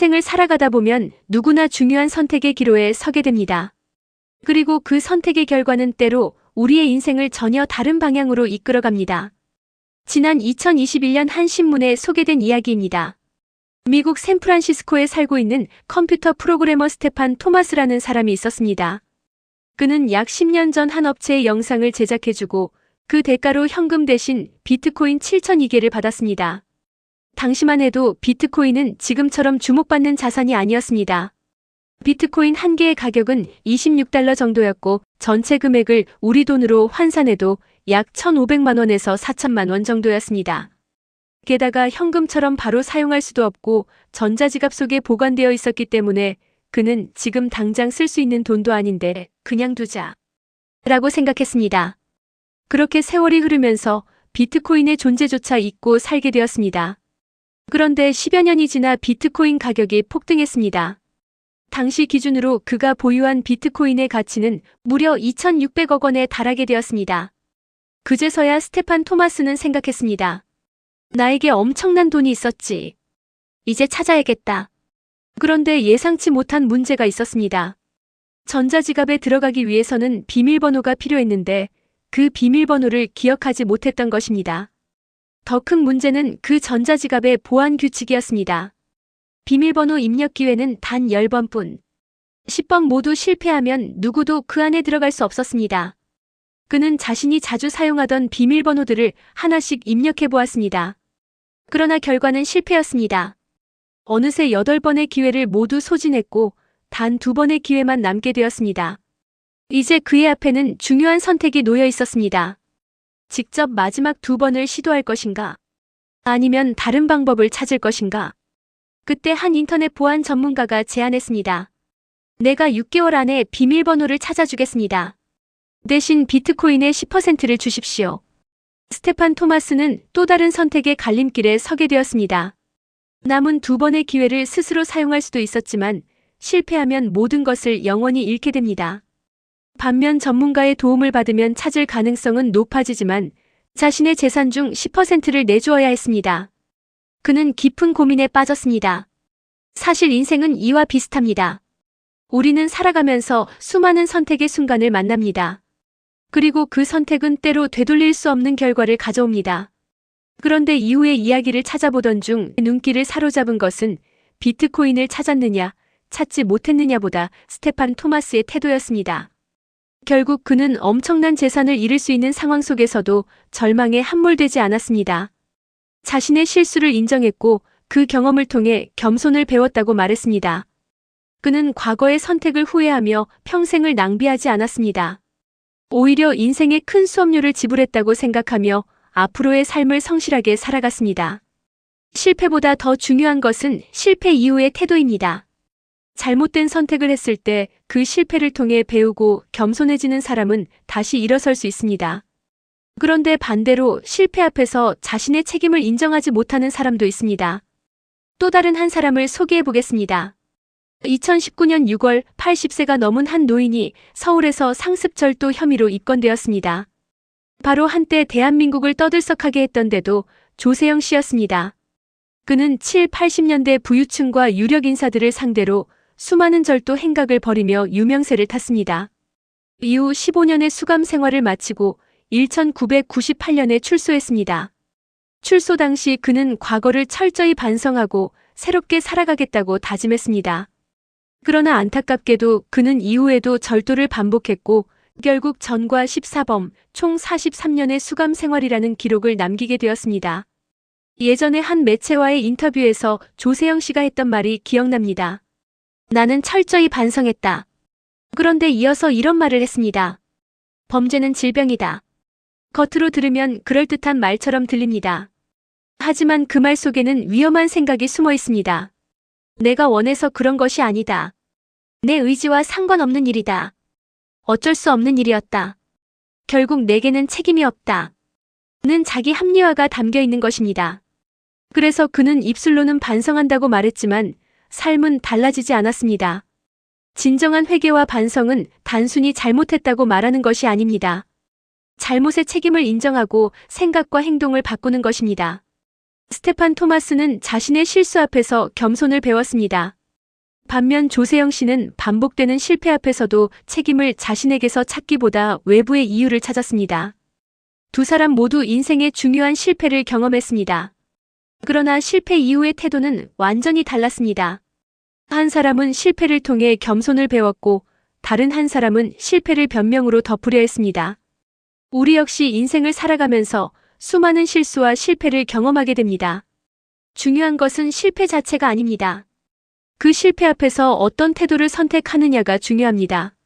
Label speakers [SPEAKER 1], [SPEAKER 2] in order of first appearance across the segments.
[SPEAKER 1] 인생을 살아가다 보면 누구나 중요한 선택의 기로에 서게 됩니다. 그리고 그 선택의 결과는 때로 우리의 인생을 전혀 다른 방향으로 이끌어갑니다. 지난 2021년 한 신문에 소개된 이야기입니다. 미국 샌프란시스코에 살고 있는 컴퓨터 프로그래머 스테판 토마스라는 사람이 있었습니다. 그는 약 10년 전 한 업체의 영상을 제작해주고 그 대가로 현금 대신 비트코인 7,002개를 받았습니다. 당시만 해도 비트코인은 지금처럼 주목받는 자산이 아니었습니다. 비트코인 한 개의 가격은 $26 정도였고 전체 금액을 우리 돈으로 환산해도 약 1,500만 원에서 4천만 원 정도였습니다. 게다가 현금처럼 바로 사용할 수도 없고 전자지갑 속에 보관되어 있었기 때문에 그는 지금 당장 쓸 수 있는 돈도 아닌데 그냥 두자 라고 생각했습니다. 그렇게 세월이 흐르면서 비트코인의 존재조차 잊고 살게 되었습니다. 그런데 10여 년이 지나 비트코인 가격이 폭등했습니다. 당시 기준으로 그가 보유한 비트코인의 가치는 무려 2,600억 원에 달하게 되었습니다. 그제서야 스테판 토마스는 생각했습니다. 나에게 엄청난 돈이 있었지. 이제 찾아야겠다. 그런데 예상치 못한 문제가 있었습니다. 전자지갑에 들어가기 위해서는 비밀번호가 필요했는데 그 비밀번호를 기억하지 못했던 것입니다. 더 큰 문제는 그 전자지갑의 보안 규칙이었습니다. 비밀번호 입력 기회는 단 10번뿐. 10번 모두 실패하면 누구도 그 안에 들어갈 수 없었습니다. 그는 자신이 자주 사용하던 비밀번호들을 하나씩 입력해 보았습니다. 그러나 결과는 실패였습니다. 어느새 8번의 기회를 모두 소진했고 단 2번의 기회만 남게 되었습니다. 이제 그의 앞에는 중요한 선택이 놓여 있었습니다. 직접 마지막 2번을 시도할 것인가? 아니면 다른 방법을 찾을 것인가? 그때 한 인터넷 보안 전문가가 제안했습니다. 내가 6개월 안에 비밀번호를 찾아주겠습니다. 대신 비트코인의 10%를 주십시오. 스테판 토마스는 또 다른 선택의 갈림길에 서게 되었습니다. 남은 2번의 기회를 스스로 사용할 수도 있었지만 실패하면 모든 것을 영원히 잃게 됩니다. 반면 전문가의 도움을 받으면 찾을 가능성은 높아지지만 자신의 재산 중 10%를 내주어야 했습니다. 그는 깊은 고민에 빠졌습니다. 사실 인생은 이와 비슷합니다. 우리는 살아가면서 수많은 선택의 순간을 만납니다. 그리고 그 선택은 때로 되돌릴 수 없는 결과를 가져옵니다. 그런데 이후의 이야기를 찾아보던 중 눈길을 사로잡은 것은 비트코인을 찾았느냐, 찾지 못했느냐보다 스테판 토마스의 태도였습니다. 결국 그는 엄청난 재산을 잃을 수 있는 상황 속에서도 절망에 함몰되지 않았습니다. 자신의 실수를 인정했고 그 경험을 통해 겸손을 배웠다고 말했습니다. 그는 과거의 선택을 후회하며 평생을 낭비하지 않았습니다. 오히려 인생의 큰 수업료를 지불했다고 생각하며 앞으로의 삶을 성실하게 살아갔습니다. 실패보다 더 중요한 것은 실패 이후의 태도입니다. 잘못된 선택을 했을 때 그 실패를 통해 배우고 겸손해지는 사람은 다시 일어설 수 있습니다. 그런데 반대로 실패 앞에서 자신의 책임을 인정하지 못하는 사람도 있습니다. 또 다른 한 사람을 소개해 보겠습니다. 2019년 6월 80세가 넘은 한 노인이 서울에서 상습절도 혐의로 입건되었습니다. 바로 한때 대한민국을 떠들썩하게 했던데도 조세영 씨였습니다. 그는 7, 80년대 부유층과 유력 인사들을 상대로 수많은 절도 행각을 벌이며 유명세를 탔습니다. 이후 15년의 수감 생활을 마치고 1998년에 출소했습니다. 출소 당시 그는 과거를 철저히 반성하고 새롭게 살아가겠다고 다짐했습니다. 그러나 안타깝게도 그는 이후에도 절도를 반복했고 결국 전과 14범, 총 43년의 수감 생활이라는 기록을 남기게 되었습니다. 예전에 한 매체와의 인터뷰에서 조세영 씨가 했던 말이 기억납니다. 나는 철저히 반성했다. 그런데 이어서 이런 말을 했습니다. 범죄는 질병이다. 겉으로 들으면 그럴듯한 말처럼 들립니다. 하지만 그 말 속에는 위험한 생각이 숨어 있습니다. 내가 원해서 그런 것이 아니다. 내 의지와 상관없는 일이다. 어쩔 수 없는 일이었다. 결국 내게는 책임이 없다. 는 자기 합리화가 담겨 있는 것입니다. 그래서 그는 입술로는 반성한다고 말했지만 삶은 달라지지 않았습니다. 진정한 회개와 반성은 단순히 잘못했다고 말하는 것이 아닙니다. 잘못의 책임을 인정하고 생각과 행동을 바꾸는 것입니다. 스테판 토마스는 자신의 실수 앞에서 겸손을 배웠습니다. 반면 조세영 씨는 반복되는 실패 앞에서도 책임을 자신에게서 찾기보다 외부의 이유를 찾았습니다. 두 사람 모두 인생의 중요한 실패를 경험했습니다. 그러나 실패 이후의 태도는 완전히 달랐습니다. 한 사람은 실패를 통해 겸손을 배웠고 다른 한 사람은 실패를 변명으로 덮으려 했습니다. 우리 역시 인생을 살아가면서 수많은 실수와 실패를 경험하게 됩니다. 중요한 것은 실패 자체가 아닙니다. 그 실패 앞에서 어떤 태도를 선택하느냐가 중요합니다.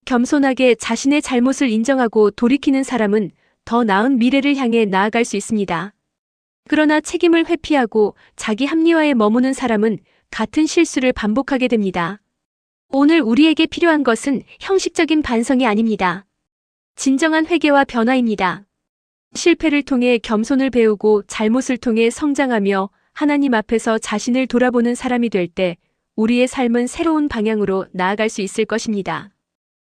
[SPEAKER 1] 겸손하게 자신의 잘못을 인정하고 돌이키는 사람은 더 나은 미래를 향해 나아갈 수 있습니다. 그러나 책임을 회피하고 자기 합리화에 머무는 사람은 같은 실수를 반복하게 됩니다. 오늘 우리에게 필요한 것은 형식적인 반성이 아닙니다. 진정한 회개와 변화입니다. 실패를 통해 겸손을 배우고 잘못을 통해 성장하며 하나님 앞에서 자신을 돌아보는 사람이 될 때 우리의 삶은 새로운 방향으로 나아갈 수 있을 것입니다.